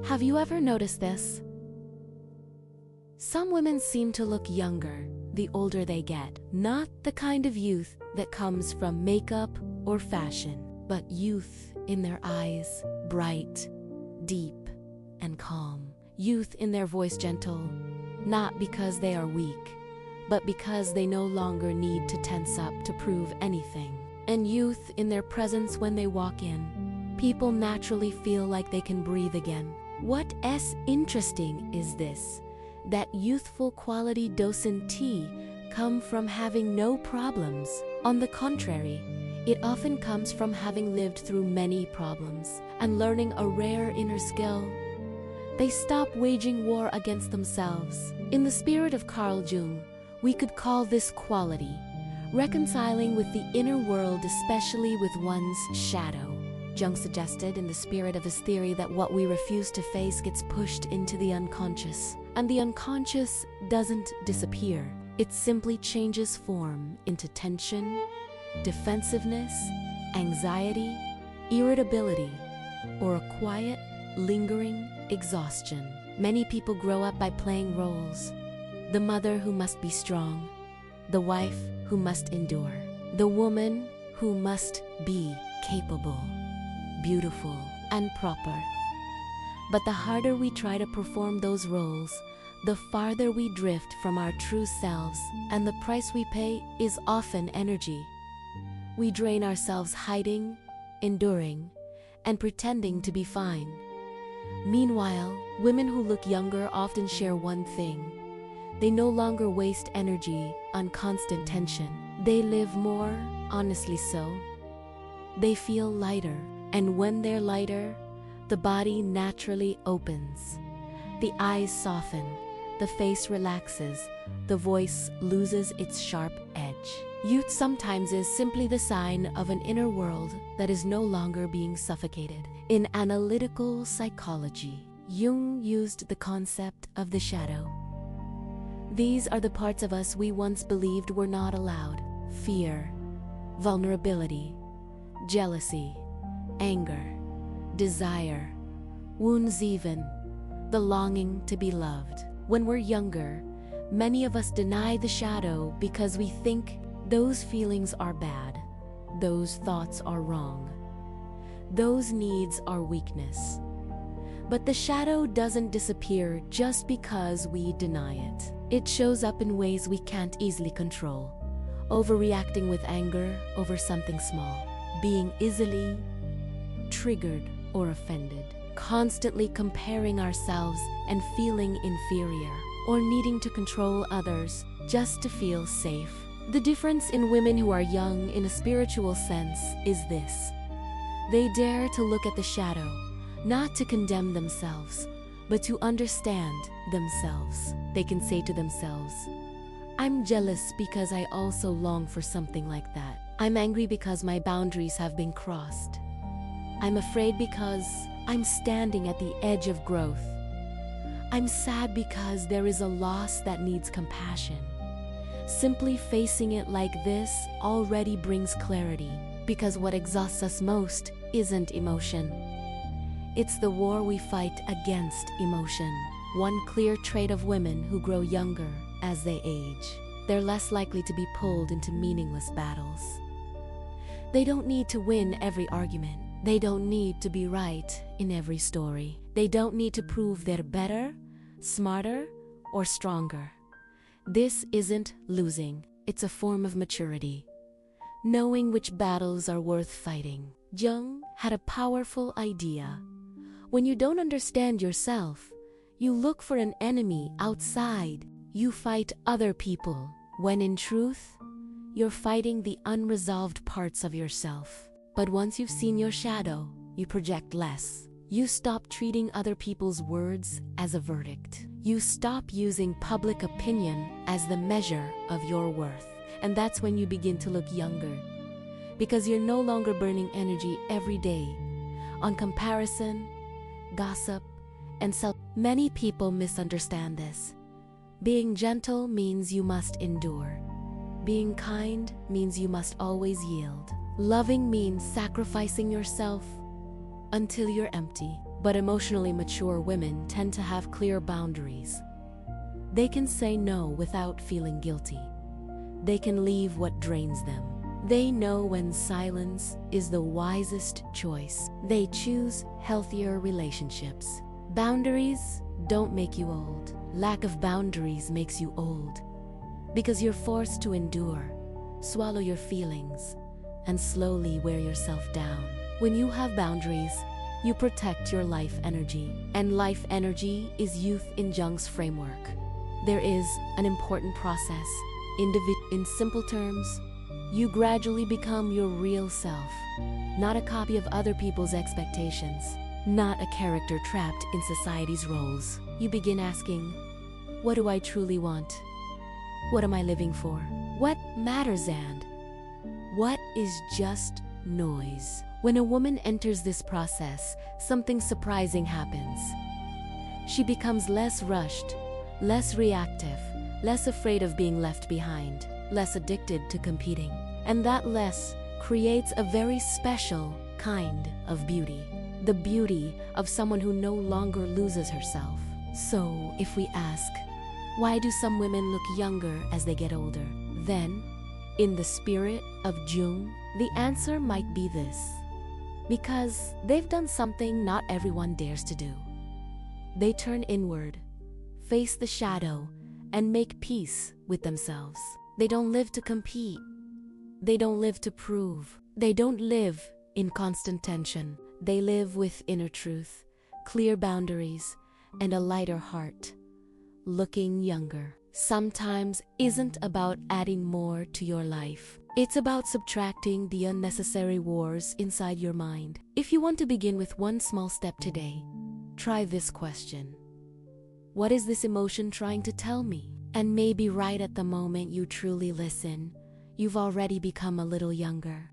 Have you ever noticed this? Some women seem to look younger the older they get. Not the kind of youth that comes from makeup or fashion, but youth in their eyes, bright, deep, and calm. Youth in their voice, gentle, not because they are weak, but because they no longer need to tense up to prove anything. And youth in their presence when they walk in. People naturally feel like they can breathe again. What's interesting is this, that youthful quality doesn't come from having no problems. On the contrary, it often comes from having lived through many problems and learning a rare inner skill. They stop waging war against themselves. In the spirit of Carl Jung, we could call this quality reconciling with the inner world, especially with one's shadow. Jung suggested in the spirit of his theory that what we refuse to face gets pushed into the unconscious, and the unconscious doesn't disappear. It simply changes form into tension, defensiveness, anxiety, irritability, or a quiet, lingering exhaustion. Many people grow up by playing roles. The mother who must be strong, the wife who must endure, the woman who must be capable, beautiful, and proper. But the harder we try to perform those roles, the farther we drift from our true selves, and the price we pay is often energy. We drain ourselves hiding, enduring, and pretending to be fine. Meanwhile, women who look younger often share one thing. They no longer waste energy on constant tension. They live more, honestly so. They feel lighter, and when they're lighter, the body naturally opens. The eyes soften, the face relaxes, the voice loses its sharp edge. Youth sometimes is simply the sign of an inner world that is no longer being suffocated. In analytical psychology, Jung used the concept of the shadow. These are the parts of us we once believed were not allowed. Fear, vulnerability, jealousy, anger, desire, wounds, even the longing to be loved. When we're younger, many of us deny the shadow because we think those feelings are bad, those thoughts are wrong, those needs are weakness. But the shadow doesn't disappear just because we deny it. It shows up in ways we can't easily control. Overreacting with anger over something small, being easily triggered or offended, constantly comparing ourselves and feeling inferior, or needing to control others just to feel safe. The difference in women who are young in a spiritual sense is this. They dare to look at the shadow, not to condemn themselves, but to understand themselves. They can say to themselves, I'm jealous because I also long for something like that. I'm angry because my boundaries have been crossed. I'm afraid because I'm standing at the edge of growth. I'm sad because there is a loss that needs compassion. Simply facing it like this already brings clarity, because what exhausts us most isn't emotion. It's the war we fight against emotion. One clear trait of women who grow younger as they age. They're less likely to be pulled into meaningless battles. They don't need to win every argument. They don't need to be right in every story. They don't need to prove they're better, smarter, or stronger. This isn't losing. It's a form of maturity. Knowing which battles are worth fighting. Jung had a powerful idea. When you don't understand yourself, you look for an enemy outside. You fight other people, when in truth, you're fighting the unresolved parts of yourself. But once you've seen your shadow, you project less. You stop treating other people's words as a verdict. You stop using public opinion as the measure of your worth. And that's when you begin to look younger, because you're no longer burning energy every day on comparison, gossip, and self. Many people misunderstand this. Being gentle means you must endure. Being kind means you must always yield. Loving means sacrificing yourself until you're empty. But emotionally mature women tend to have clear boundaries. They can say no without feeling guilty. They can leave what drains them. They know when silence is the wisest choice. They choose healthier relationships. Boundaries don't make you old. Lack of boundaries makes you old. Because you're forced to endure, swallow your feelings, and slowly wear yourself down. When you have boundaries, you protect your life energy. And life energy is youth in Jung's framework. There is an important process. In simple terms, you gradually become your real self, not a copy of other people's expectations, not a character trapped in society's roles. You begin asking, what do I truly want? What am I living for? What matters and what is just noise? When a woman enters this process, something surprising happens. She becomes less rushed, less reactive, less afraid of being left behind, less addicted to competing. And that less creates a very special kind of beauty. The beauty of someone who no longer loses herself. So, if we ask, why do some women look younger as they get older? Then, in the spirit of Jung, the answer might be this. Because they've done something not everyone dares to do. They turn inward, face the shadow, and make peace with themselves. They don't live to compete. They don't live to prove. They don't live in constant tension. They live with inner truth, clear boundaries, and a lighter heart. Looking younger sometimes isn't about adding more to your life. It's about subtracting the unnecessary wars inside your mind. If you want to begin with one small step today, try this question. What is this emotion trying to tell me? And maybe right at the moment you truly listen, you've already become a little younger.